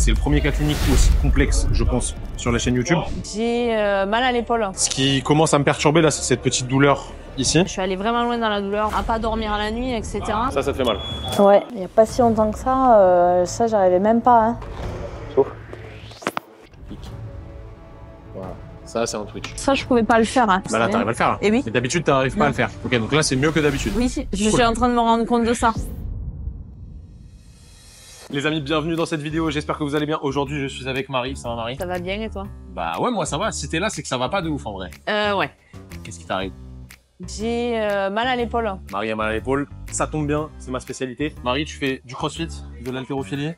c'est le premier cas clinique aussi complexe, je pense, sur la chaîne YouTube. J'ai mal à l'épaule. Ce qui commence à me perturber là, c'est cette petite douleur ici. Je suis allée vraiment loin dans la douleur, à pas dormir la nuit, etc. Ça te fait mal. Ouais, il n'y a pas si longtemps que ça j'arrivais même pas. Hein. Sauf. Voilà. Ça, c'est un Twitch. Ça, je pouvais pas le faire. Hein. Bah là, t'arrives à le faire. Là. Et oui. Mais d'habitude, t'arrives pas à le faire. Ok, donc là, c'est mieux que d'habitude. Oui, je suis en train de me rendre compte de ça. Les amis, bienvenue dans cette vidéo. J'espère que vous allez bien. Aujourd'hui, je suis avec Marie. Ça va, Marie? Ça va bien et toi? Bah ouais, moi ça va. Si t'es là, c'est que ça va pas de ouf en vrai. Ouais. Qu'est-ce qui t'arrive? J'ai mal à l'épaule. Marie a mal à l'épaule. Ça tombe bien, c'est ma spécialité. Marie, tu fais du crossfit, de l'haltérophilie.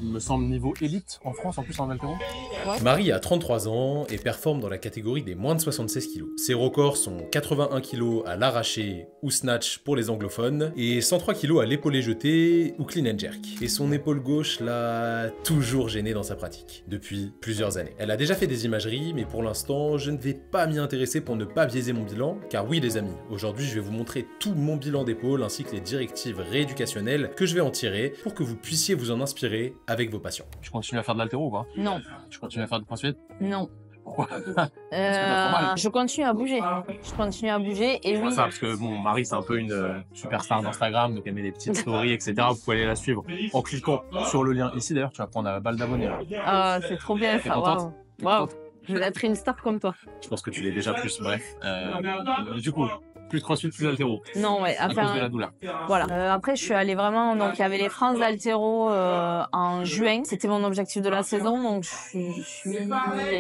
Il me semble niveau élite en France, en plus en haltéro. Ouais. Marie a 33 ans et performe dans la catégorie des moins de 76 kg. Ses records sont 81 kg à l'arraché ou snatch pour les anglophones et 103 kg à l'épaulé jeté ou clean and jerk. Et son épaule gauche l'a toujours gênée dans sa pratique depuis plusieurs années. Elle a déjà fait des imageries, mais pour l'instant, je ne vais pas m'y intéresser pour ne pas biaiser mon bilan, car oui les amis, aujourd'hui je vais vous montrer tout mon bilan d'épaule ainsi que les directives rééducationnelles que je vais en tirer pour que vous puissiez vous en inspirer avec vos patients. Tu continues à faire de l'haltéro ou pas? Non. Tu continues à faire du crossfit? Non. Pourquoi? Mal. Je continue à bouger. Je continue à bouger et oui. Ça, parce que bon, Marie c'est un peu une superstar d'Instagram, donc elle met des petites stories, etc. Vous pouvez aller la suivre en cliquant sur le lien ici. D'ailleurs, tu vas prendre la balle d'abonnés. C'est trop bien ça. Waouh. Wow. Je vais être une star comme toi. Je pense que tu l'es déjà plus. Bref. Du coup. Plus de crossfit, plus d'haltéro. Non, ouais. À cause de la douleur. Voilà. Après, je suis allée vraiment. Donc, il y avait les France d'haltéro en juin. C'était mon objectif de la saison. Donc, je suis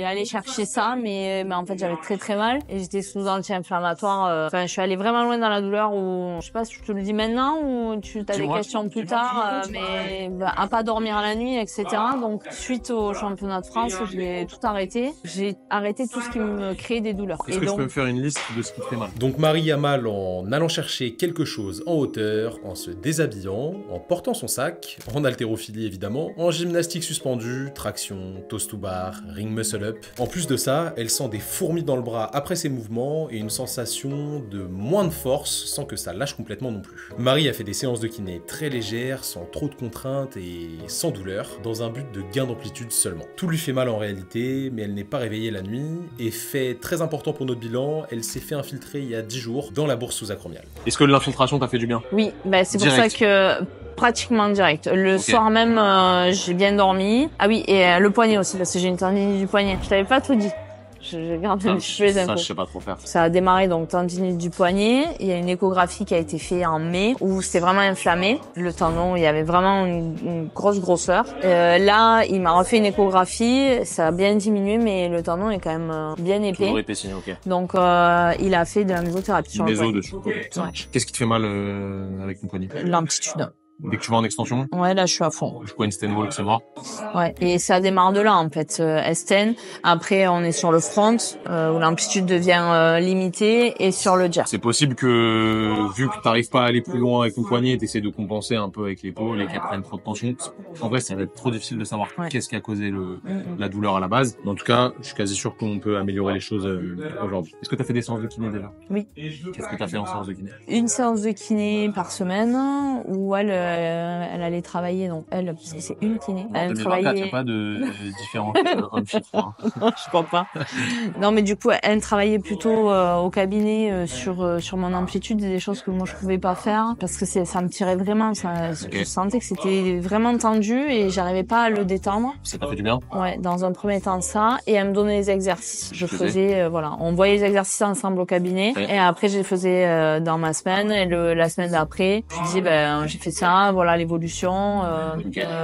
allée chercher ça. Mais en fait, j'avais très très mal. Et j'étais sous anti-inflammatoire. Enfin, je suis allée vraiment loin dans la douleur. Où, je sais pas si je te le dis maintenant ou tu as des questions plus tard. Mais à pas dormir la nuit, etc. Donc, suite au championnat de France, j'ai tout arrêté. J'ai arrêté tout ce qui me créait des douleurs. Est-ce que tu peux me faire une liste de ce qui te fait mal? Donc, Marie a mal en allant chercher quelque chose en hauteur, en se déshabillant, en portant son sac, en haltérophilie évidemment, en gymnastique suspendue, traction, toast to bar, ring muscle up. En plus de ça, elle sent des fourmis dans le bras après ses mouvements et une sensation de moins de force sans que ça lâche complètement non plus. Marie a fait des séances de kiné très légères, sans trop de contraintes et sans douleur, dans un but de gain d'amplitude seulement. Tout lui fait mal en réalité, mais elle n'est pas réveillée la nuit, et fait très important pour notre bilan, elle s'est fait infiltrer il y a 10 jours dans la bourse sous-acromiale. Est-ce que l'infiltration t'a fait du bien? Oui, bah c'est pour ça que pratiquement direct. Le soir même, j'ai bien dormi. Ah oui, et le poignet aussi, parce que j'ai une tendinite du poignet. Je t'avais pas tout dit. Je garde les infos. Ça, je sais pas trop faire. Ça a démarré donc tendinite du poignet. Il y a une échographie qui a été faite en mai où c'était vraiment inflammé. Le tendon, il y avait vraiment une grosse grosseur. Là, il m'a refait une échographie. Ça a bien diminué, mais le tendon est quand même bien épais. Toujours épais, ok. Donc, il a fait de la mésothérapie sur le poignet. Dessus. Ouais. Qu'est-ce qui te fait mal avec ton poignet? L'amplitude. Dès que tu vas en extension? Ouais, là, je suis à fond. Du coup, une Stenwall, c'est mort. Ouais, et ça démarre de là, en fait, Esten. Après, on est sur le front, où l'amplitude devient limitée, et sur le jerk. C'est possible que, vu que t'arrives pas à aller plus loin avec ton poignet, t'essaies de compenser un peu avec l'épaule et qu'elle prenne trop de tension. En vrai, ça va être trop difficile de savoir qu'est-ce qui a causé la douleur à la base. En tout cas, je suis quasi sûr qu'on peut améliorer les choses aujourd'hui. Est-ce que t'as fait des séances de kiné déjà? Oui. Qu'est-ce que t'as fait en séance de kiné? Une séance de kiné par semaine, où elle allait travailler, donc elle, parce que c'est une kiné. Elle travaillait. Il n'y a pas de différents hommes-filles, Je crois pas. Non, mais du coup, elle travaillait plutôt au cabinet sur mon amplitude et des choses que moi je pouvais pas faire parce que ça me tirait vraiment. Je sentais que c'était vraiment tendu et j'arrivais pas à le détendre. Ça t'a fait du bien? Ouais, dans un premier temps ça, et elle me donnait les exercices. Je faisais, voilà, on voyait les exercices ensemble au cabinet et après je les faisais dans ma semaine et la semaine d'après, je disais j'ai fait ça, voilà l'évolution.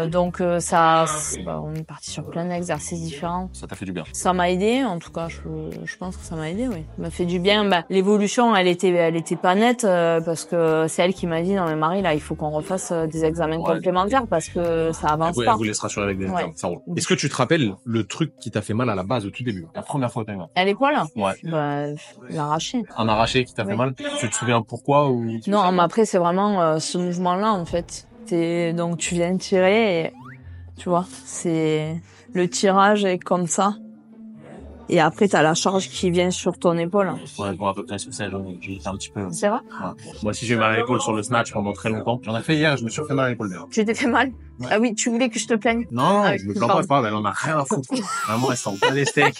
Donc ça, on est parti sur plein d'exercices différents. Ça t'a fait du bien? Ça m'a aidé, en tout cas, je pense que ça m'a aidé, oui. Ça m'a fait du bien. L'évolution, elle était pas nette parce que c'est elle qui m'a dit non mais Marie là, il faut qu'on refasse des examens complémentaires parce que ça avance pas. Elle vous laisse rassurer avec des examens. Ça roule. Est-ce que tu te rappelles le truc qui t'a fait mal à la base au tout début, la première fois que t'as eu mal? À l'épaule? Ouais. L'arraché. Un arraché qui t'a fait mal? Tu te souviens pourquoi ou? Non, mais après c'est vraiment ce mouvement-là en fait. Donc tu viens tirer et tu vois, c'est le tirage est comme ça. Et après, t'as la charge qui vient sur ton épaule. Ouais, bon, à peu près sur ça, j'ai été un petit peu. C'est vrai? Ouais. Moi aussi, j'ai eu mal à l'épaule sur le snatch pendant très longtemps. J'en ai fait hier, je me suis fait mal à l'épaule d'ailleurs. Tu t'es fait mal? Ouais. Ah oui, tu voulais que je te plaigne? Non, Ah, je me plains pas, elle en a rien à foutre. Vraiment, elle sent pas les steaks.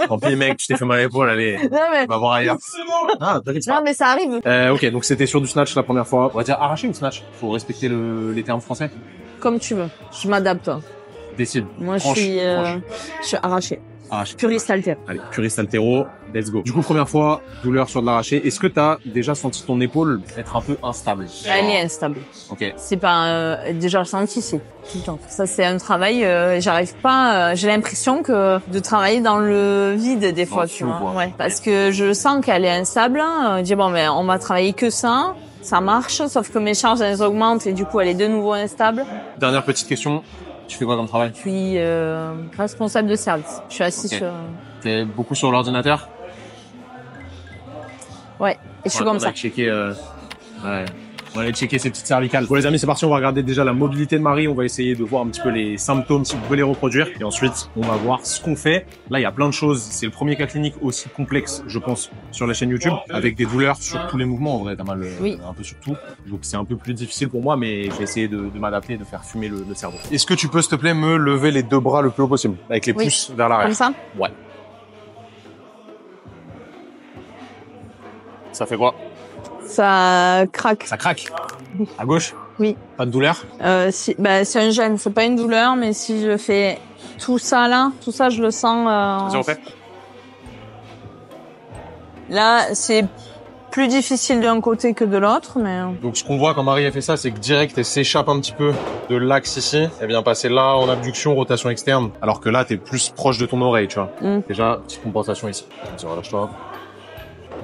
Tant pis, mec, tu t'es fait mal à l'épaule, allez, Non, mais... on va voir ailleurs. Ah, t'inquiète pas. Non, mais ça arrive. Ok, donc c'était sur du snatch la première fois. On va dire arraché ou snatch? Faut respecter les termes français. Comme tu veux. Je m'adapte. Décide. Moi, Franche. je suis arrachée. Arraché. Puriste alter. Allez, puriste altéro, let's go. Du coup, première fois, douleur sur de l'arraché. Est-ce que t'as déjà senti ton épaule être un peu instable? Elle est instable. Ok. C'est pas déjà ressenti, c'est tout le temps. Ça, c'est un travail. J'arrive pas. J'ai l'impression que de travailler dans le vide des fois, tu vois. Ouais. Parce que je sens qu'elle est instable. Je dis bon, ben on va travailler que ça. Ça marche, sauf que mes charges elles augmentent et du coup elle est de nouveau instable. Dernière petite question. Tu fais quoi comme travail? Je suis responsable de service. Je suis assise sur. T'es beaucoup sur l'ordinateur? Ouais. Et je suis comme ça. Ouais. On va aller checker ces petites cervicales. Bon les amis, c'est parti, on va regarder déjà la mobilité de Marie, on va essayer de voir un petit peu les symptômes, si vous pouvez les reproduire, et ensuite on va voir ce qu'on fait. Là il y a plein de choses, c'est le premier cas clinique aussi complexe, je pense, sur la chaîne YouTube, avec des douleurs sur tous les mouvements, en vrai t'as mal un peu sur tout, donc c'est un peu plus difficile pour moi, mais je vais essayer de m'adapter et de faire fumer le cerveau. Est-ce que tu peux s'il te plaît me lever les deux bras le plus haut possible, avec les pouces vers l'arrière? Comme ça? Ouais. Ça fait quoi? Ça craque. Ça craque? À gauche? Oui. Pas de douleur? C'est un gêne, c'est pas une douleur, mais si je fais tout ça là, tout ça je le sens. Vas-y, on fait. Là, c'est plus difficile d'un côté que de l'autre, mais. Donc ce qu'on voit quand Marie a fait ça, c'est que direct elle s'échappe un petit peu de l'axe ici. Elle vient passer là en abduction, rotation externe, alors que là t'es plus proche de ton oreille, tu vois. Déjà, petite compensation ici. Vas-y, relâche-toi.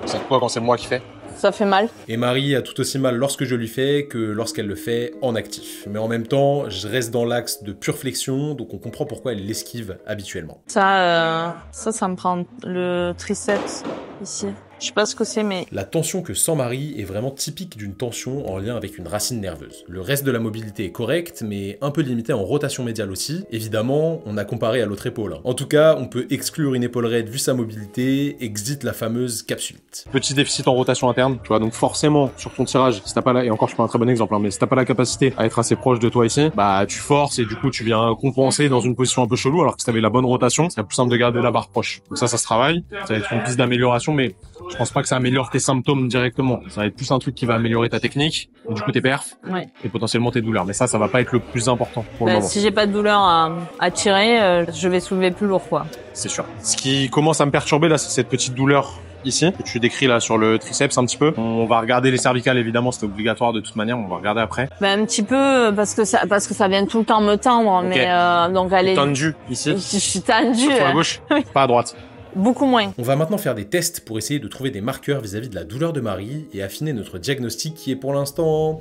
C'est quoi quand c'est moi qui fais? Ça fait mal. Et Marie a tout aussi mal lorsque je lui fais que lorsqu'elle le fait en actif. Mais en même temps, je reste dans l'axe de pure flexion, donc on comprend pourquoi elle l'esquive habituellement. Ça me prend le triceps ici. Je sais pas ce que c'est, mais... La tension que sent Marie est vraiment typique d'une tension en lien avec une racine nerveuse. Le reste de la mobilité est correct, mais un peu limité en rotation médiale aussi. Évidemment, on a comparé à l'autre épaule. En tout cas, on peut exclure une épaule raide vu sa mobilité, exit la fameuse capsulite. Petit déficit en rotation interne, tu vois, donc forcément, sur ton tirage, si t'as pas la, et encore je prends un très bon exemple, hein, mais si t'as pas la capacité à être assez proche de toi ici, bah tu forces et du coup tu viens compenser dans une position un peu chelou, alors que si t'avais la bonne rotation, c'est plus simple de garder la barre proche. Donc ça se travaille, ça va être une piste d'amélioration, mais je pense pas que ça améliore tes symptômes directement. Ça va être plus un truc qui va améliorer ta technique, et du coup tes perfs, et potentiellement tes douleurs. Mais ça va pas être le plus important pour le moment. Si j'ai pas de douleur à tirer, je vais soulever plus lourd, quoi. C'est sûr. Ce qui commence à me perturber là, c'est cette petite douleur ici, que tu décris là sur le triceps un petit peu. On va regarder les cervicales, évidemment, c'est obligatoire de toute manière, on va regarder après. Un petit peu, parce que ça vient tout le temps me tendre, mais donc elle est... Tendue, ici. Je suis tendue. Sur la gauche, pas à droite. Beaucoup moins. On va maintenant faire des tests pour essayer de trouver des marqueurs vis-à-vis de la douleur de Marie et affiner notre diagnostic qui est pour l'instant...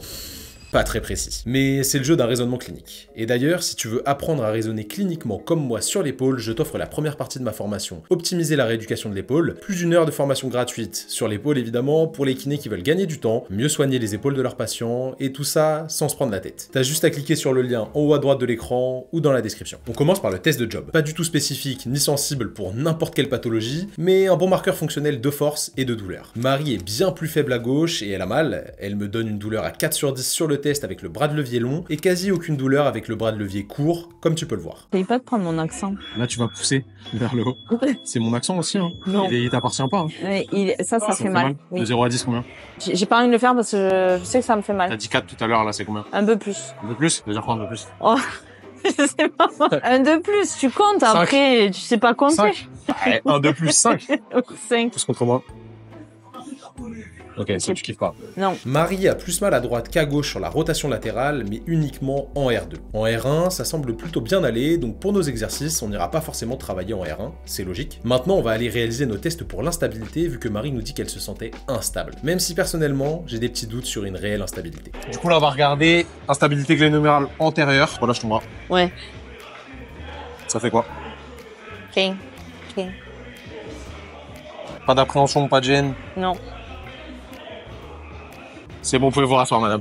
pas très précis. Mais c'est le jeu d'un raisonnement clinique. Et d'ailleurs, si tu veux apprendre à raisonner cliniquement comme moi sur l'épaule, je t'offre la première partie de ma formation. Optimiser la rééducation de l'épaule, plus une heure de formation gratuite sur l'épaule évidemment, pour les kinés qui veulent gagner du temps, mieux soigner les épaules de leurs patients, et tout ça sans se prendre la tête. T'as juste à cliquer sur le lien en haut à droite de l'écran ou dans la description. On commence par le test de job. Pas du tout spécifique ni sensible pour n'importe quelle pathologie, mais un bon marqueur fonctionnel de force et de douleur. Marie est bien plus faible à gauche et elle a mal. Elle me donne une douleur à 4 sur 10 sur le test avec le bras de levier long et quasi aucune douleur avec le bras de levier court, comme tu peux le voir. N'essaye pas de prendre mon accent. Là, tu vas pousser vers le haut. C'est mon accent aussi, hein. Non. Il t'appartient pas. Hein. Ouais, ça fait mal. Oui. De 0 à 10, combien? J'ai pas envie de le faire parce que je sais que ça me fait mal. T'as dit 4 tout à l'heure, là, c'est combien? Un peu plus. Un peu plus? Ça veut dire quoi, un peu plus? Oh, je sais pas. Un de plus, tu comptes, après, tu sais pas compter. 5. Ouais, un de plus, 5. 5. Tous contre moi. Ok, ça tu kiffes pas. Non. Marie a plus mal à droite qu'à gauche sur la rotation latérale, mais uniquement en R2. En R1, ça semble plutôt bien aller, donc pour nos exercices, on n'ira pas forcément travailler en R1, c'est logique. Maintenant, on va aller réaliser nos tests pour l'instabilité, vu que Marie nous dit qu'elle se sentait instable. Même si personnellement, j'ai des petits doutes sur une réelle instabilité. Du coup, là, on va regarder instabilité glénomérale antérieure. Relâche ton bras. Ouais. Ça fait quoi? Ok. Pas d'appréhension, pas de gêne? Non. C'est bon, vous pouvez vous rasseoir, madame.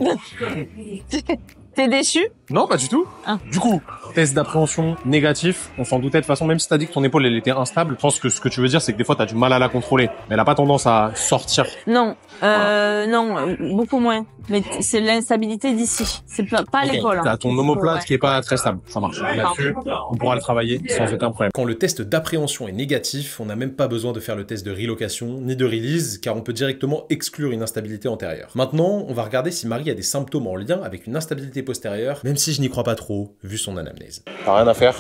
T'es déçu? Non, pas du tout. Ah. Du coup, test d'appréhension négatif. On s'en doutait de toute façon, même si t'as dit que ton épaule, elle était instable. Je pense que ce que tu veux dire, c'est que des fois, t'as du mal à la contrôler. Mais elle a pas tendance à sortir. Non, non, beaucoup moins. Mais c'est l'instabilité d'ici. C'est pas l'épaule. T'as ton omoplate Ouais. qui est pas très stable. Ça marche. Là-dessus, on pourra le travailler sans aucun problème. Quand le test d'appréhension est négatif, on n'a même pas besoin de faire le test de relocation ni de release, car on peut directement exclure une instabilité antérieure. Maintenant, on va regarder si Marie a des symptômes en lien avec une instabilité postérieure, même si je n'y crois pas trop, vu son anamnèse. T'as rien à faire.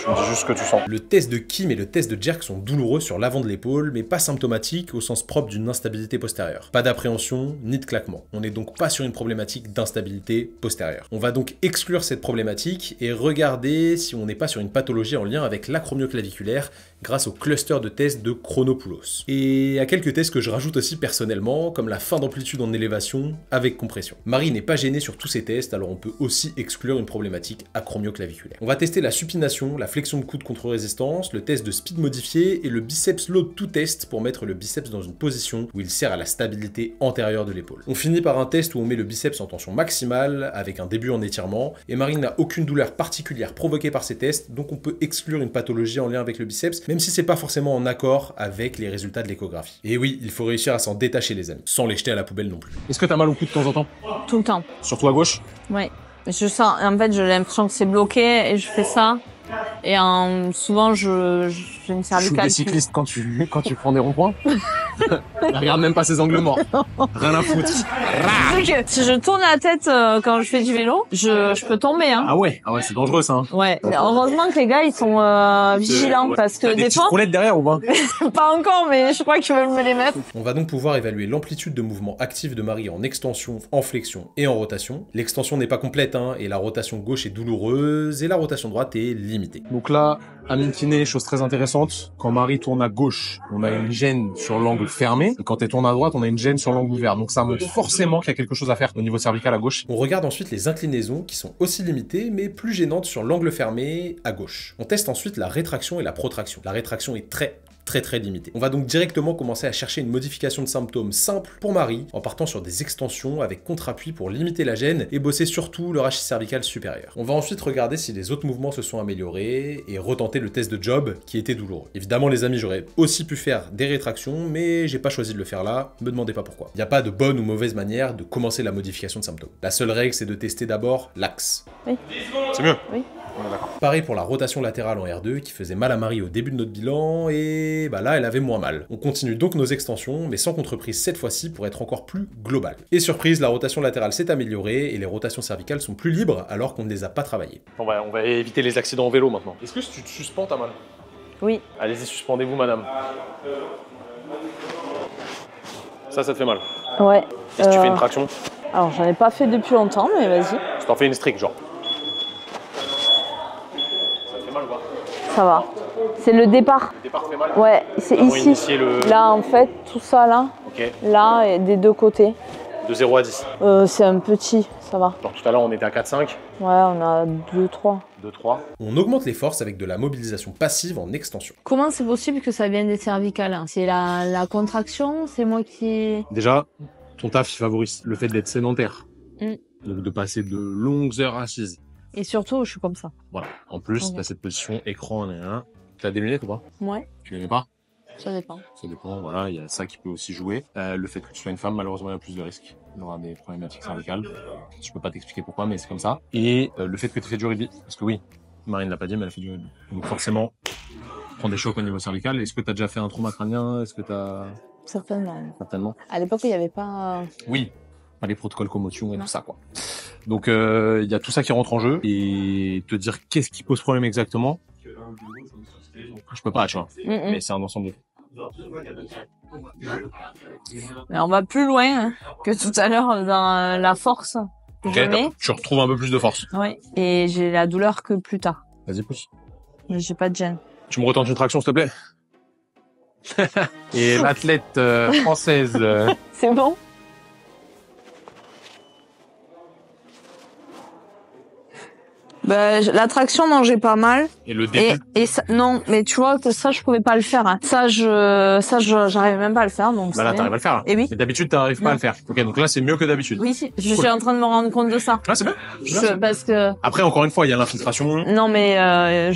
Tu me dis juste ce que tu sens. Le test de Kim et le test de Jerk sont douloureux sur l'avant de l'épaule, mais pas symptomatiques au sens propre d'une instabilité postérieure. Pas d'appréhension, ni de claquement. On n'est donc pas sur une problématique d'instabilité postérieure. On va donc exclure cette problématique et regarder si on n'est pas sur une pathologie en lien avec l'acromioclaviculaire grâce au cluster de tests de Chronopoulos. Et à quelques tests que je rajoute aussi personnellement, comme la fin d'amplitude en élévation avec compression. Marie n'est pas gênée sur tous ces tests, alors on peut aussi exclure une problématique acromioclaviculaire. On va tester la supination, la flexion de coude contre résistance, le test de speed modifié et le biceps load to test pour mettre le biceps dans une position où il sert à la stabilité antérieure de l'épaule. On finit par un test où on met le biceps en tension maximale avec un début en étirement et Marie n'a aucune douleur particulière provoquée par ces tests, donc on peut exclure une pathologie en lien avec le biceps, même si c'est pas forcément en accord avec les résultats de l'échographie. Et oui, il faut réussir à s'en détacher les amis, sans les jeter à la poubelle non plus. Est-ce que t'as mal au cou de temps en temps? Tout le temps. Surtout à gauche? Ouais. Je sens, en fait, j'ai l'impression que c'est bloqué et je fais ça. Et souvent, j'ai une cervicale. Je suis des cyclistes quand tu prends des ronds-points. Regarde même pas ses angles morts. Rien à foutre. Si je tourne la tête quand je fais du vélo, je peux tomber. Hein. Ah ouais, c'est dangereux ça. Hein. Ouais. Mais heureusement que les gars ils sont vigilants Ouais. parce que T'as des petites fois, roulettes derrière ou pas? pas encore, mais je crois qu'ils veulent me les mettre. On va donc pouvoir évaluer l'amplitude de mouvement actif de Marie en extension, en flexion et en rotation. L'extension n'est pas complète hein, et la rotation gauche est douloureuse et la rotation droite est limitée. Donc là, Amine Kiné, chose très intéressante, quand Marie tourne à gauche, on a une gêne sur l'angle fermé, et quand elle tourne à droite, on a une gêne sur l'angle ouvert. Donc ça montre forcément qu'il y a quelque chose à faire au niveau cervical à gauche. On regarde ensuite les inclinaisons qui sont aussi limitées mais plus gênantes sur l'angle fermé à gauche. On teste ensuite la rétraction et la protraction. La rétraction est très limitée. On va donc directement commencer à chercher une modification de symptômes simple pour Marie en partant sur des extensions avec contre-appui pour limiter la gêne et bosser surtout le rachis cervical supérieur. On va ensuite regarder si les autres mouvements se sont améliorés et retenter le test de Job qui était douloureux. Évidemment les amis, j'aurais aussi pu faire des rétractions mais j'ai pas choisi de le faire là, me demandez pas pourquoi. Il n'y a pas de bonne ou mauvaise manière de commencer la modification de symptômes. La seule règle c'est de tester d'abord l'axe. Oui. C'est mieux. Oui. Pareil pour la rotation latérale en R2 qui faisait mal à Marie au début de notre bilan et bah là elle avait moins mal. On continue donc nos extensions mais sans contreprise cette fois-ci pour être encore plus global. Et surprise, la rotation latérale s'est améliorée et les rotations cervicales sont plus libres alors qu'on ne les a pas travaillées. On va éviter les accidents en vélo maintenant. Est-ce que si tu te suspends, t'as mal? Oui. Allez-y, suspendez-vous madame. Ça te fait mal. Ouais. Et si tu fais une traction? Alors j'en ai pas fait depuis longtemps, mais vas-y. Si t'en fais une strict, genre. Ça te fait mal ou pas? Ça va. C'est le départ. Le départ te fait mal? Ouais, c'est Comment ici. initier le... Là, en fait, tout ça là. Ok. Là, et des deux côtés. De 0 à 10. C'est un petit, ça va. Genre tout à l'heure on était à 4-5. Ouais, on a 2-3. 2-3. On augmente les forces avec de la mobilisation passive en extension. Comment c'est possible que ça vienne des cervicales hein? C'est la contraction, c'est moi qui... Déjà, ton taf il favorise le fait d'être sédentaire. Mm. Donc de passer de longues heures assises. Et surtout, je suis comme ça. Voilà. En plus, Ok. t'as cette position écran en un. T'as des lunettes ou pas? Ouais, Tu les mets pas? ça dépend. Ça dépend, voilà, il y a ça qui peut aussi jouer. Le fait que tu sois une femme, malheureusement, il y a plus de risques d'avoir des problématiques cervicales. Je peux pas t'expliquer pourquoi, mais c'est comme ça. Et le fait que tu fais du rugby, parce que oui, Marine l'a pas dit, mais elle a fait du rugby. Donc forcément, prends des chocs au niveau cervical. Est-ce que tu as déjà fait un trauma crânien? Est-ce que tu as... Certainement. Certainement. À l'époque, il n'y avait pas... Oui, pas les protocoles commotion et Non. tout ça, quoi. Donc il y a tout ça qui rentre en jeu. Et te dire qu'est-ce qui pose problème exactement, je peux pas, tu vois. Mais c'est un ensemble de... Mais on va plus loin hein, que tout à l'heure dans la force que Ok, je mets. tu retrouves un peu plus de force. Ouais. Et j'ai la douleur que plus tard. Vas-y, pousse. Mais j'ai pas de gêne. Tu me retentes une traction, s'il te plaît? Et l'athlète française... C'est bon? La traction, non, j'ai pas mal. Et le début. Et ça, non, mais tu vois que ça, je pouvais pas le faire. Hein. J'arrivais même pas à le faire. Donc Bah là, t'arrives à le faire. Là. Et oui. Mais d'habitude, t'arrives pas à le faire. Ok, donc là, c'est mieux que d'habitude. Oui, je suis en train de me rendre compte de ça. Ah, c'est bien. Parce que. Après, encore une fois, il y a l'infiltration. Non, mais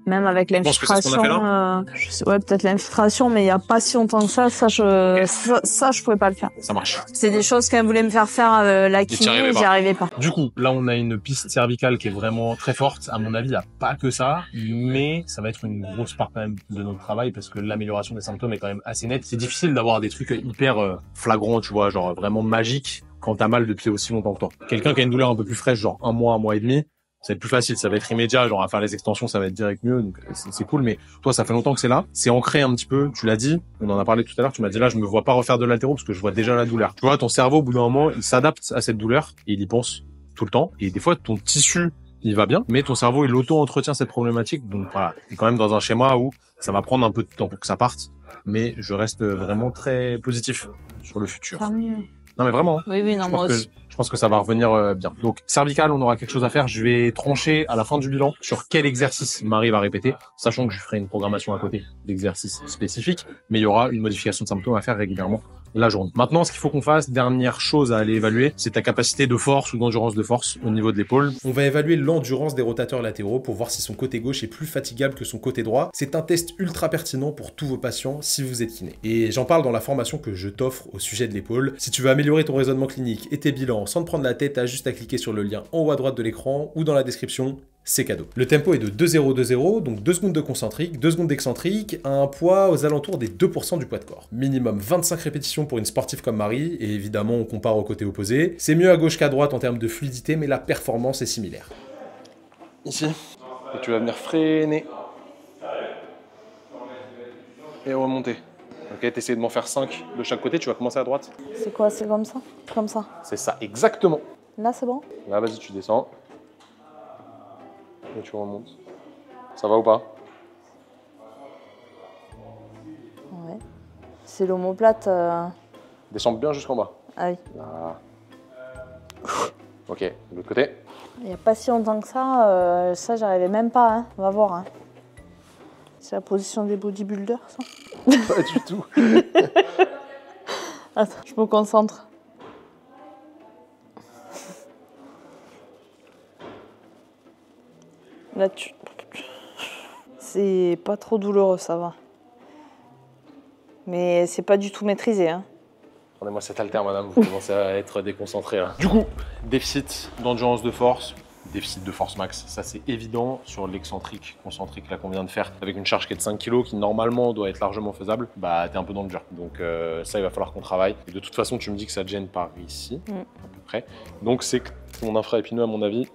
même avec l'infiltration, ouais, peut-être l'infiltration, mais il y a pas si longtemps que ça, je pouvais pas le faire. Ça marche. C'est des choses qu'elle voulait me faire faire la kiné, j'y arrivais pas. Du coup, là, on a une piste cervicale qui est vraiment très forte. À mon avis, il n'y a pas que ça, mais ça va être une grosse part quand même de notre travail parce que l'amélioration des symptômes est quand même assez nette. C'est difficile d'avoir des trucs hyper flagrants, tu vois, genre vraiment magiques quand t'as mal depuis aussi longtemps que toi. Quelqu'un qui a une douleur un peu plus fraîche, genre un mois et demi, ça va être plus facile, ça va être immédiat, genre à faire les extensions, ça va être direct mieux, donc c'est cool, mais toi, ça fait longtemps que c'est là, c'est ancré un petit peu, tu l'as dit, on en a parlé tout à l'heure, tu m'as dit là, je me vois pas refaire de l'haltéro parce que je vois déjà la douleur. Tu vois, ton cerveau, au bout d'un moment, il s'adapte à cette douleur, et il y pense tout le temps, et des fois, ton tissu, il va bien, mais ton cerveau, il auto-entretient cette problématique, donc voilà, t'es quand même dans un schéma où ça va prendre un peu de temps pour que ça parte, mais je reste vraiment très positif sur le futur. Tant mieux. Non mais vraiment. Oui, non, moi aussi. Je pense que ça va revenir bien. Donc, cervical, on aura quelque chose à faire. Je vais trancher à la fin du bilan sur quel exercice Marie va répéter, sachant que je ferai une programmation à côté d'exercices spécifiques, mais il y aura une modification de symptômes à faire régulièrement la journée. Maintenant, ce qu'il faut qu'on fasse, dernière chose à aller évaluer, c'est ta capacité de force ou d'endurance de force au niveau de l'épaule. On va évaluer l'endurance des rotateurs latéraux pour voir si son côté gauche est plus fatigable que son côté droit. C'est un test ultra pertinent pour tous vos patients si vous êtes kiné. Et j'en parle dans la formation que je t'offre au sujet de l'épaule. Si tu veux améliorer ton raisonnement clinique et tes bilans sans te prendre la tête, t'as juste à cliquer sur le lien en haut à droite de l'écran ou dans la description. C'est cadeau. Le tempo est de 2-0-2-0, donc 2 secondes de concentrique, 2 secondes d'excentrique, à un poids aux alentours des 2% du poids de corps. Minimum 25 répétitions pour une sportive comme Marie, et évidemment on compare au côté opposé. C'est mieux à gauche qu'à droite en termes de fluidité, mais la performance est similaire. Ici, et tu vas venir freiner. Et remonter. Ok, t'essayes de m'en faire 5 de chaque côté, tu vas commencer à droite. C'est quoi, c'est comme ça? Comme ça? C'est ça, exactement. Là, c'est bon? Là, vas-y, tu descends. Et tu remontes. Ça va ou pas? Ouais. C'est l'omoplate. Descends bien jusqu'en bas. Ah oui. Là. Ok, de l'autre côté. Il n'y a pas si longtemps que ça j'arrivais même pas. Hein. On va voir. Hein. C'est la position des bodybuilders, ça? Pas du tout. Attends, je me concentre. Là, c'est pas trop douloureux, ça va. Mais c'est pas du tout maîtrisé. Hein. Prenez-moi cet haltère, madame, vous commencez à être déconcentré là. Du coup, déficit d'endurance de force, déficit de force max, ça c'est évident sur l'excentrique, concentrique là qu'on vient de faire avec une charge qui est de 5 kg qui normalement doit être largement faisable, bah t'es un peu dans le dur. Donc ça il va falloir qu'on travaille. Et de toute façon tu me dis que ça te gêne par ici, à peu près. Donc c'est que mon infra-épineux à mon avis,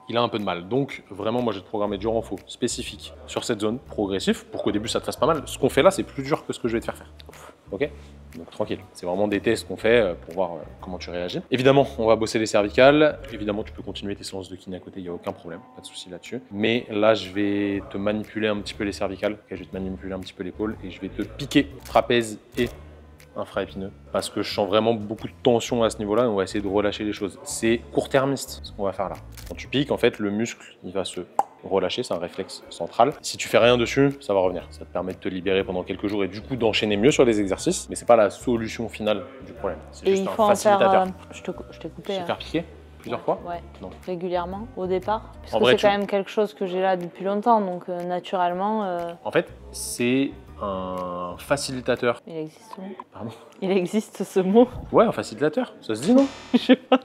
il a un peu de mal. Donc vraiment moi je vais te programmer du renfort spécifique sur cette zone, progressif, pour qu'au début ça te fasse pas mal. Ce qu'on fait là c'est plus dur que ce que je vais te faire faire. Ok? Donc tranquille, c'est vraiment des tests qu'on fait pour voir comment tu réagis. Évidemment, on va bosser les cervicales. Évidemment, tu peux continuer tes séances de kiné à côté, il n'y a aucun problème, pas de souci là-dessus. Mais là, je vais te manipuler un petit peu les cervicales, okay, je vais te manipuler un petit peu l'épaule et je vais te piquer trapèze et infra-épineux parce que je sens vraiment beaucoup de tension à ce niveau-là et on va essayer de relâcher les choses. C'est court-termiste ce qu'on va faire là. Quand tu piques, en fait, le muscle, il va se relâcher, c'est un réflexe central. Si tu fais rien dessus, ça va revenir. Ça te permet de te libérer pendant quelques jours et du coup d'enchaîner mieux sur les exercices, mais c'est pas la solution finale du problème. C'est juste un facilitateur. Je t'ai coupé. Se faire piquer plusieurs fois? Ouais, non. Régulièrement au départ. Parce en que vrai, c'est quand même quelque chose que j'ai là depuis longtemps, donc naturellement... En fait, c'est un facilitateur. Il existe ce mot. Pardon? Il existe ce mot. Ouais, un facilitateur, ça se dit non? Je sais pas.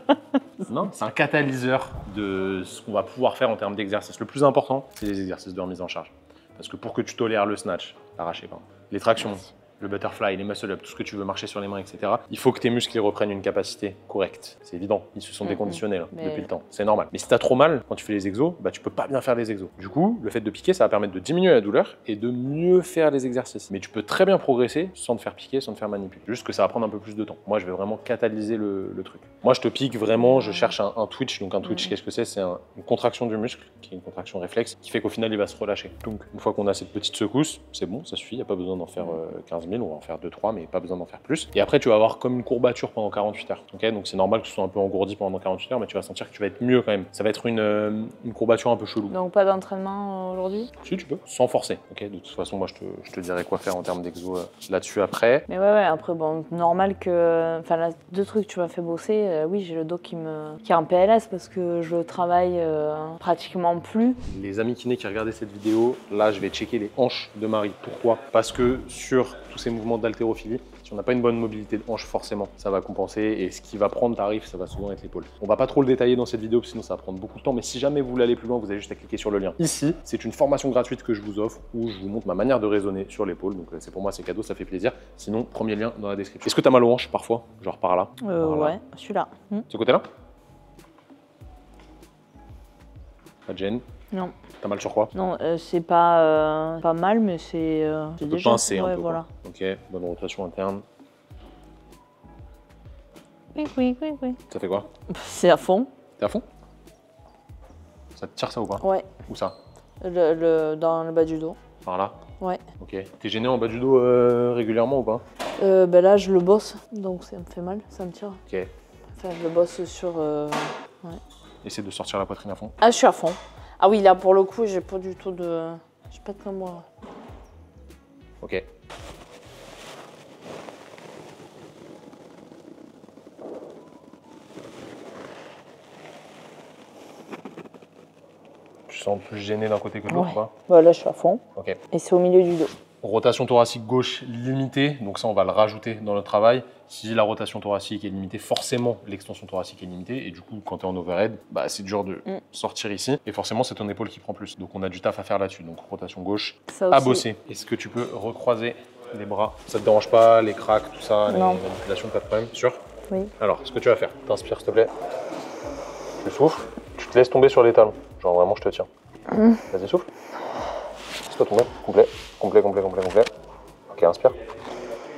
Non, c'est un catalyseur de ce qu'on va pouvoir faire en termes d'exercices. Le plus important, c'est les exercices de remise en charge. Parce que pour que tu tolères le snatch, l'arraché, les tractions, le butterfly, les muscle-up, tout ce que tu veux marcher sur les mains, etc. Il faut que tes muscles reprennent une capacité correcte. C'est évident, ils se sont déconditionnés là, depuis le temps. C'est normal. Mais si tu as trop mal quand tu fais les exos, bah, tu peux pas bien faire les exos. Du coup, le fait de piquer, ça va permettre de diminuer la douleur et de mieux faire les exercices. Mais tu peux très bien progresser sans te faire piquer, sans te faire manipuler. Juste que ça va prendre un peu plus de temps. Moi, je vais vraiment catalyser le truc. Moi, je te pique vraiment, je cherche un twitch. Donc un twitch, qu'est-ce que c'est? C'est une contraction du muscle, qui est une contraction réflexe, qui fait qu'au final, il va se relâcher. Donc une fois qu'on a cette petite secousse, c'est bon, ça suffit, il n'y a pas besoin d'en faire 15 000. 000, on va en faire 2-3, mais pas besoin d'en faire plus. Et après, tu vas avoir comme une courbature pendant 48 heures. Ok, donc c'est normal que ce soit un peu engourdi pendant 48 heures, mais tu vas sentir que tu vas être mieux quand même. Ça va être une courbature un peu chelou. Donc pas d'entraînement aujourd'hui? Si tu peux, sans forcer. Ok, de toute façon, moi je te dirai quoi faire en termes d'exo là-dessus après. Mais ouais, après bon, normal que, enfin là, 2 trucs tu m'as fait bosser. Oui, j'ai le dos qui est en PLS parce que je travaille pratiquement plus. Les amis kinés qui regardaient cette vidéo, là je vais checker les hanches de Marie. Pourquoi? Parce que sur tous ces mouvements d'haltérophilie, si on n'a pas une bonne mobilité de hanche, forcément, ça va compenser. Et ce qui va prendre tarif, ça va souvent être l'épaule. On va pas trop le détailler dans cette vidéo, sinon ça va prendre beaucoup de temps. Mais si jamais vous voulez aller plus loin, vous avez juste à cliquer sur le lien. Ici, c'est une formation gratuite que je vous offre où je vous montre ma manière de raisonner sur l'épaule. Donc c'est pour moi, c'est cadeau, ça fait plaisir. Sinon, premier lien dans la description. Est-ce que tu as mal aux hanches parfois? Genre par là? Ouais, celui-là. Ce côté-là? Pas de gêne? Non. T'as mal sur quoi? Non, c'est pas mal, mais c'est déjà... pincer un ouais, peu, voilà. Ok, bonne rotation interne. Oui. Ça fait quoi? C'est à fond. T'es à fond? Ça te tire ça ou pas? Ouais. Où ça? Dans le bas du dos. Par là? Ouais. Ok. T'es gêné en bas du dos régulièrement ou pas? Ben là, je le bosse, donc ça me fait mal, ça me tire. Ok. Enfin, je le bosse sur... ouais. Essaie de sortir la poitrine à fond. Ah, je suis à fond. Ah oui, là, pour le coup, j'ai pas du tout de... J'ai pas de moi. Ok. Tu sens plus gêné d'un côté que de l'autre ou pas? Bah, là, je suis à fond. Ok. Et c'est au milieu du dos. Rotation thoracique gauche limitée, donc ça on va le rajouter dans le travail. Si la rotation thoracique est limitée, forcément l'extension thoracique est limitée et du coup quand tu es en overhead, bah, c'est dur de sortir ici et forcément c'est ton épaule qui prend plus. Donc on a du taf à faire là-dessus, donc rotation gauche à bosser. Est-ce que tu peux recroiser les bras? Ça te dérange pas, les cracks, tout ça, les manipulations, pas de problème? Sûr? Oui. Alors ce que tu vas faire, t'inspires s'il te plaît, tu souffles, tu te laisses tomber sur les talons, genre vraiment je te tiens. Vas-y souffle. Laisse-toi tomber, complet. Ok, inspire.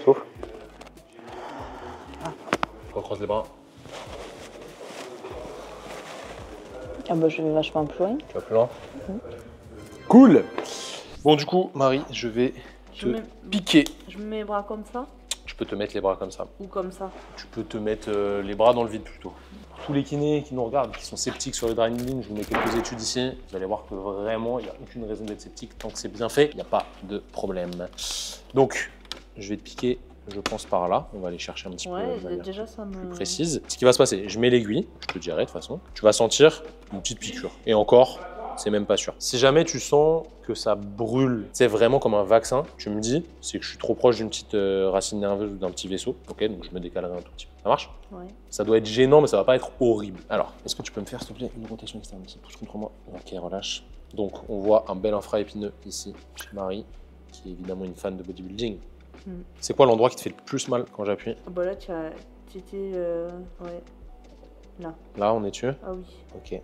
Souffle. Recroise les bras. Ah bah je vais vachement plus loin. Tu vas plus loin. Cool. Bon du coup, Marie, je vais te piquer. Je me mets les bras comme ça? Tu peux te mettre les bras comme ça. Ou comme ça? Tu peux te mettre les bras dans le vide plutôt. Tous les kinés qui nous regardent, qui sont sceptiques sur le dry needling, je vous mets quelques études ici. Vous allez voir que vraiment, il n'y a aucune raison d'être sceptique. Tant que c'est bien fait, il n'y a pas de problème. Donc, je vais te piquer, je pense, par là. On va aller chercher un petit peu déjà, ça me... plus précise. Ce qui va se passer, je mets l'aiguille, je te dirai de toute façon. Tu vas sentir une petite piqûre. Et encore, c'est même pas sûr. Si jamais tu sens que ça brûle, c'est vraiment comme un vaccin, tu me dis, c'est que je suis trop proche d'une petite racine nerveuse ou d'un petit vaisseau. Ok, donc je me décalerai un tout petit peu. Ça marche? Ouais. Ça doit être gênant, mais ça va pas être horrible. Alors, est-ce que tu peux me faire, s'il te plaît, une rotation externe ici? Pousse contre moi. Ok, relâche. Donc, on voit un bel infra-épineux ici, chez Marie, qui est évidemment une fan de bodybuilding. C'est quoi l'endroit qui te fait le plus mal quand j'appuie? Ah bah là, tu étais... ouais. Là. Là, on est dessus? Ah oui. Ok.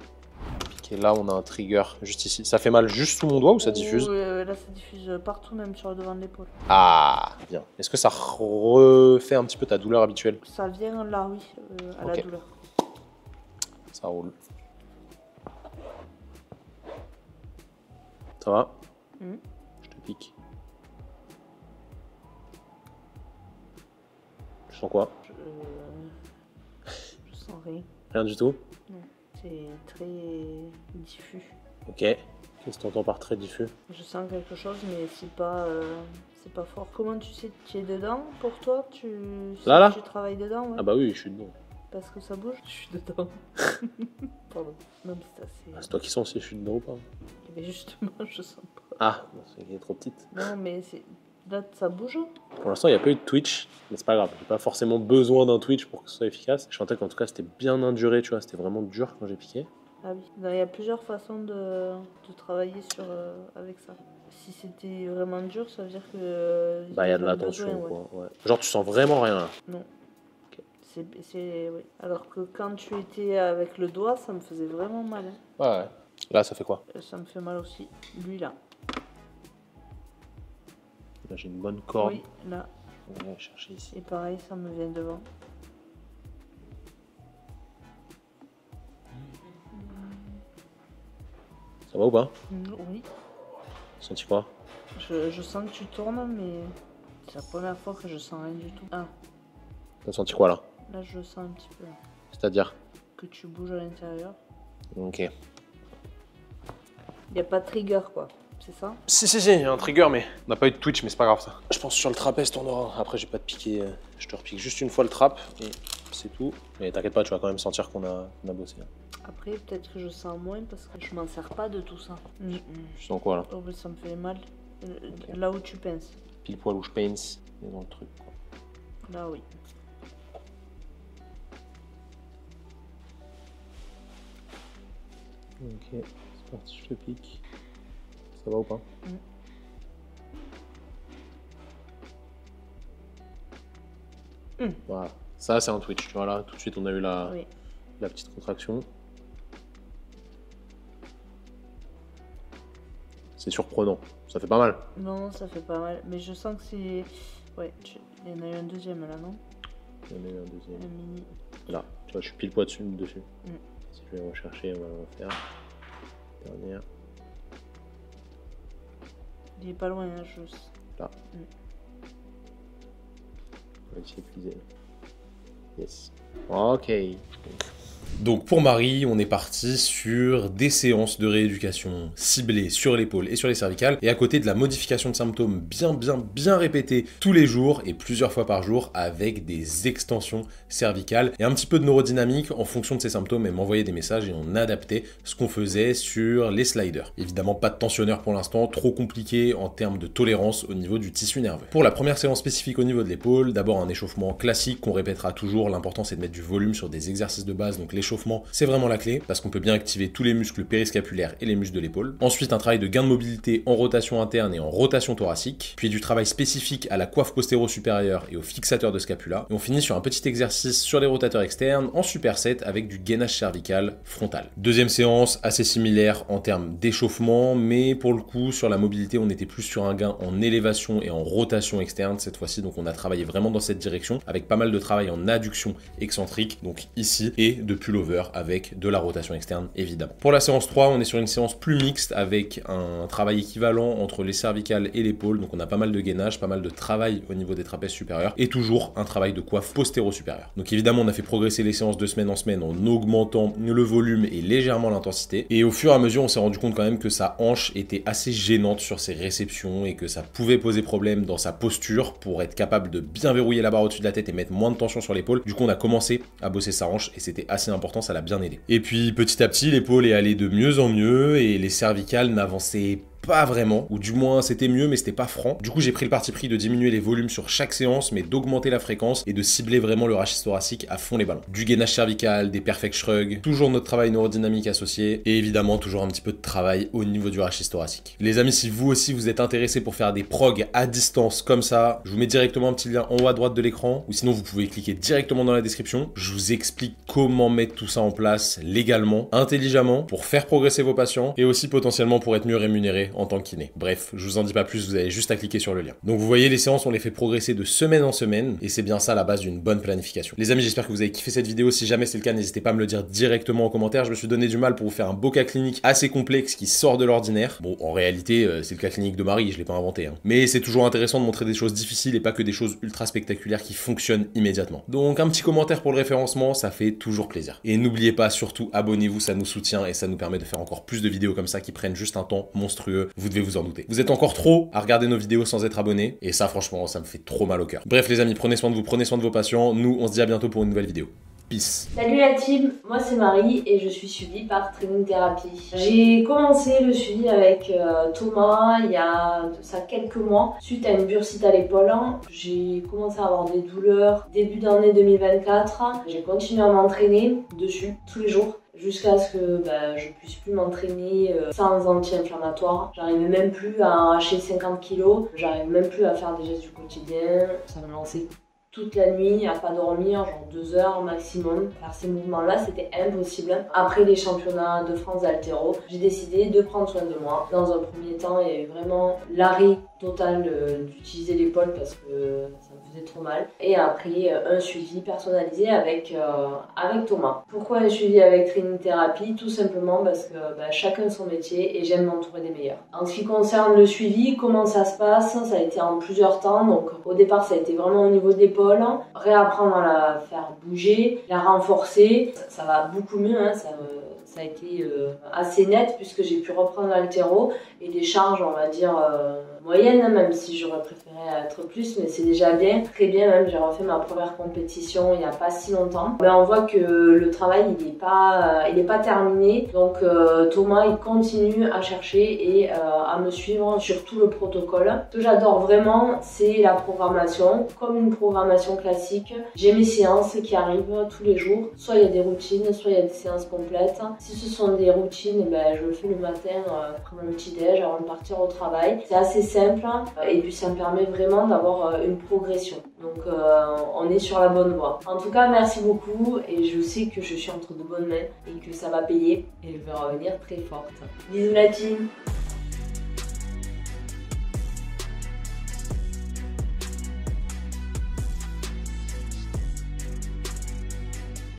Piqué là, on a un trigger juste ici. Ça fait mal juste sous mon doigt ou ça diffuse? Là, ça diffuse partout, même sur le devant de l'épaule. Ah, bien. Est-ce que ça refait un petit peu ta douleur habituelle? Ça vient là, oui, à la douleur. Ça roule. Ça va? Je te pique. Tu sens quoi? Je sens rien. Rien du tout? Non, c'est très diffus. Ok. Qu'est-ce que tu entends par très diffus? Je sens quelque chose, mais c'est pas fort. Comment tu sais que tu es dedans pour toi? Tu travailles dedans, ouais. Ah bah oui, je suis dedans. Parce que ça bouge? Je suis dedans. Pardon. Non, mais ça c'est... C'est toi qui sens si je suis dedans ou pas? Mais justement, je sens pas. Ah, c'est qu'elle est trop petite. Non, mais c'est... Là, ça bouge? Pour l'instant, il n'y a pas eu de Twitch, mais c'est pas grave. J'ai pas forcément besoin d'un Twitch pour que ce soit efficace. Je sentais qu'en tout cas, c'était bien induré, tu vois. C'était vraiment dur quand j'ai piqué. Ah oui. Il y a plusieurs façons de travailler avec ça. Si c'était vraiment dur, ça veut dire que... Bah, il y a de la tension, quoi. Ouais. Genre, tu sens vraiment rien, là? Non. Oui. Alors que quand tu étais avec le doigt, ça me faisait vraiment mal. Hein. Ouais. Là, ça fait quoi? Ça me fait mal aussi. Lui, là. Là, j'ai une bonne corde. Oui, là. On va chercher ici. Et pareil, ça me vient devant. Ça va ou pas? Oui. Senti quoi? Je sens que tu tournes, mais C'est la première fois que je sens rien du tout. Ah. T'as senti quoi là? Là je le sens un petit peu. C'est-à-dire? Que tu bouges à l'intérieur. Ok. Il n'y a pas de trigger quoi, c'est ça? Si, il y a un trigger, mais on n'a pas eu de twitch, mais c'est pas grave ça. Je pense que sur le trapèze, t'en auras un. Après, j'ai pas de piqué. Je te repique juste une fois le trap et c'est tout. Mais t'inquiète pas, tu vas quand même sentir qu'on a bossé. Après, peut-être que je sens moins parce que je m'en sers pas de tout ça. Tu sens quoi là? Oh, mais ça me fait mal. Là où tu pinces. Pile poil où je pince, et dans le truc. Quoi. Là, oui. Ok, c'est parti, je te pique. Ça va ou pas? Voilà, ça c'est un twitch, tu vois là, tout de suite on a eu la petite contraction. C'est surprenant, ça fait pas mal. Non, ça fait pas mal, mais je sens que c'est... Ouais, il y en a eu un deuxième là, non? Il y en a eu un deuxième. Un mini. Là, tu vois, je suis pile poil dessus. Si je vais rechercher, on va le refaire. Dernière. Il est pas loin, hein, juste. Là. On va essayer d'épuiser. Yes. Ok. Donc pour Marie, on est parti sur des séances de rééducation ciblées sur l'épaule et sur les cervicales, et à côté de la modification de symptômes bien répétée tous les jours et plusieurs fois par jour avec des extensions cervicales et un petit peu de neurodynamique en fonction de ces symptômes. Elle m'envoyait des messages et on adaptait ce qu'on faisait sur les sliders. Évidemment pas de tensionneur pour l'instant, trop compliqué en termes de tolérance au niveau du tissu nerveux. Pour la première séance spécifique au niveau de l'épaule, d'abord un échauffement classique qu'on répétera toujours. L'important c'est de mettre du volume sur des exercices de base, donc l'échauffement c'est vraiment la clé parce qu'on peut bien activer tous les muscles périscapulaires et les muscles de l'épaule. Ensuite un travail de gain de mobilité en rotation interne et en rotation thoracique, puis du travail spécifique à la coiffe postéro-supérieure et au fixateur de scapula, et on finit sur un petit exercice sur les rotateurs externes en superset avec du gainage cervical frontal. Deuxième séance assez similaire en termes d'échauffement, mais pour le coup sur la mobilité on était plus sur un gain en élévation et en rotation externe cette fois-ci, donc on a travaillé vraiment dans cette direction avec pas mal de travail en adduction excentrique, donc ici, et de pullover avec de la rotation externe évidemment. Pour la séance 3, on est sur une séance plus mixte avec un travail équivalent entre les cervicales et l'épaule, donc on a pas mal de gainage, pas mal de travail au niveau des trapèzes supérieurs et toujours un travail de coiffe postéro-supérieure. Donc évidemment on a fait progresser les séances de semaine en semaine en augmentant le volume et légèrement l'intensité, et au fur et à mesure on s'est rendu compte quand même que sa hanche était assez gênante sur ses réceptions et que ça pouvait poser problème dans sa posture pour être capable de bien verrouiller la barre au-dessus de la tête et mettre moins de tension sur l'épaule. Du coup on a commencé à bosser sa hanche et c'était assez important, ça l'a bien aidé. Et puis petit à petit l'épaule est allée de mieux en mieux et les cervicales n'avançaient pas vraiment, ou du moins c'était mieux mais c'était pas franc. Du coup j'ai pris le parti pris de diminuer les volumes sur chaque séance mais d'augmenter la fréquence et de cibler vraiment le rachis thoracique à fond les ballons. Du gainage cervical, des perfect shrugs, toujours notre travail neurodynamique associé et évidemment toujours un petit peu de travail au niveau du rachis thoracique. Les amis, si vous aussi vous êtes intéressés pour faire des progs à distance comme ça, je vous mets directement un petit lien en haut à droite de l'écran, ou sinon vous pouvez cliquer directement dans la description. Je vous explique comment mettre tout ça en place légalement, intelligemment, pour faire progresser vos patients et aussi potentiellement pour être mieux rémunéré en tant que kiné. Bref, je vous en dis pas plus, vous avez juste à cliquer sur le lien. Donc vous voyez, les séances, on les fait progresser de semaine en semaine et c'est bien ça la base d'une bonne planification. Les amis, j'espère que vous avez kiffé cette vidéo. Si jamais c'est le cas, n'hésitez pas à me le dire directement en commentaire. Je me suis donné du mal pour vous faire un beau cas clinique assez complexe qui sort de l'ordinaire. Bon, en réalité, c'est le cas clinique de Marie, je l'ai pas inventé. Mais c'est toujours intéressant de montrer des choses difficiles et pas que des choses ultra spectaculaires qui fonctionnent immédiatement. Donc un petit commentaire pour le référencement, ça fait toujours plaisir. Et n'oubliez pas, surtout, abonnez-vous, ça nous soutient et ça nous permet de faire encore plus de vidéos comme ça qui prennent juste un temps monstrueux. Vous devez vous en douter. Vous êtes encore trop à regarder nos vidéos sans être abonné, et ça franchement ça me fait trop mal au cœur. Bref les amis, prenez soin de vous, prenez soin de vos patients. Nous on se dit à bientôt pour une nouvelle vidéo. Peace. Salut la team, moi c'est Marie et je suis suivie par Training Therapy. J'ai commencé le suivi avec Thomas il y a de ça quelques mois suite à une bursite à l'épaule. J'ai commencé à avoir des douleurs début d'année 2024. J'ai continué à m'entraîner dessus tous les jours jusqu'à ce que je puisse plus m'entraîner sans anti-inflammatoire. J'arrivais même plus à arracher 50 kg, j'arrive même plus à faire des gestes du quotidien. Ça me lançait toute la nuit à pas dormir, genre 2 heures maximum. Faire ces mouvements-là, c'était impossible. Après les championnats de France d'haltéro, j'ai décidé de prendre soin de moi. Dans un premier temps, il y a eu vraiment l'arrêt total d'utiliser l'épaule parce que ça me faisait trop mal. Et après, un suivi personnalisé avec Thomas. Pourquoi un suivi avec Training Therapy? Tout simplement parce que chacun son métier et j'aime m'entourer des meilleurs. En ce qui concerne le suivi, comment ça se passe? Ça a été en plusieurs temps. Donc au départ, ça a été vraiment au niveau de l'épaule. Réapprendre à la faire bouger, la renforcer. Ça va beaucoup mieux, hein, ça a été assez net puisque j'ai pu reprendre l'haltéro et des charges, on va dire, moyennes, même si j'aurais préféré être plus, mais c'est déjà bien, très bien même. J'ai refait ma première compétition il n'y a pas si longtemps. Mais on voit que le travail il est pas terminé, donc Thomas il continue à chercher et à me suivre sur tout le protocole. Ce que j'adore vraiment, c'est la programmation, comme une programmation classique. J'ai mes séances qui arrivent tous les jours, soit il y a des routines, soit il y a des séances complètes. Si ce sont des routines, je le fais le matin après mon petit déj avant de partir au travail. C'est assez simple et puis ça me permet vraiment d'avoir une progression. Donc on est sur la bonne voie. En tout cas, merci beaucoup et je sais que je suis entre de bonnes mains et que ça va payer et je vais revenir très forte. Bisous la team!